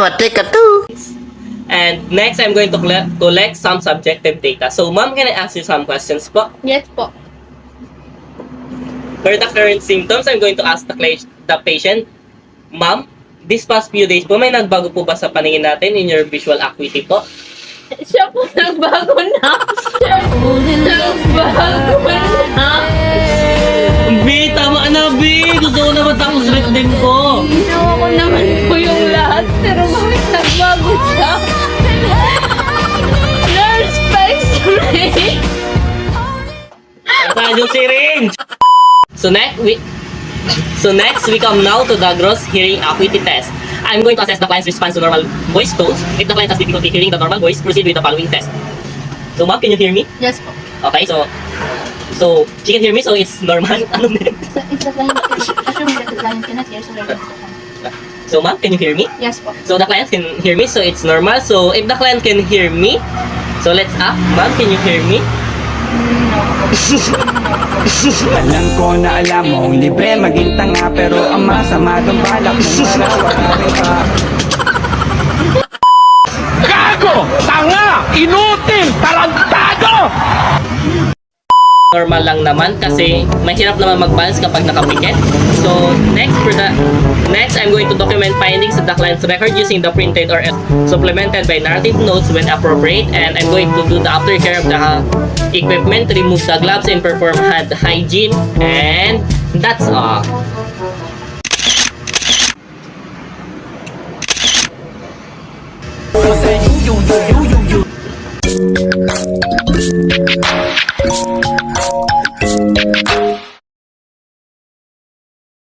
Patika too. And next, I'm going to collect some subjective data. So, ma'am, can I ask you some questions po? Yes po. For the current symptoms, I'm going to ask the patient, ma'am, these past few days po, may nagbago po ba sa paningin natin in your visual acuity po? Siya po nagbago na. Siya po nagbago na. B, tama na, B! Gusto ko na matapos din ko. Ginawa ko naman po yung lahat, pero bakit nagbago siya? Nurse, X-ray! Saan yung syringe? So next, we come now to the gross hearing acuity test. I'm going to assess the client's response to normal voice tones. If the client has difficulty hearing the normal voice, proceed with the following test. So ma'am, can you hear me? Yes po. Okay, so she can hear me, so it's normal. Ano next? It's a client. Assuming that the client cannot hear, so we're going to So ma'am, can you hear me? Yes po. So the client can hear me, so it's normal. So if the client can hear me, so let's ask, ma'am, can you hear me? Alam ko na alam mong libre maging tanga, pero ang masama doon balak mong marawararin ka. Gago! Tanga! Inutil! Tarantado! Normal lang naman kasi mahirap naman mag-balance kapag nakapikit. So next I'm going to document findings of the client's record using the printed or supplemented by narrative notes when appropriate, and I'm going to do the aftercare of the equipment, remove the gloves, and perform hand hygiene, and that's all. You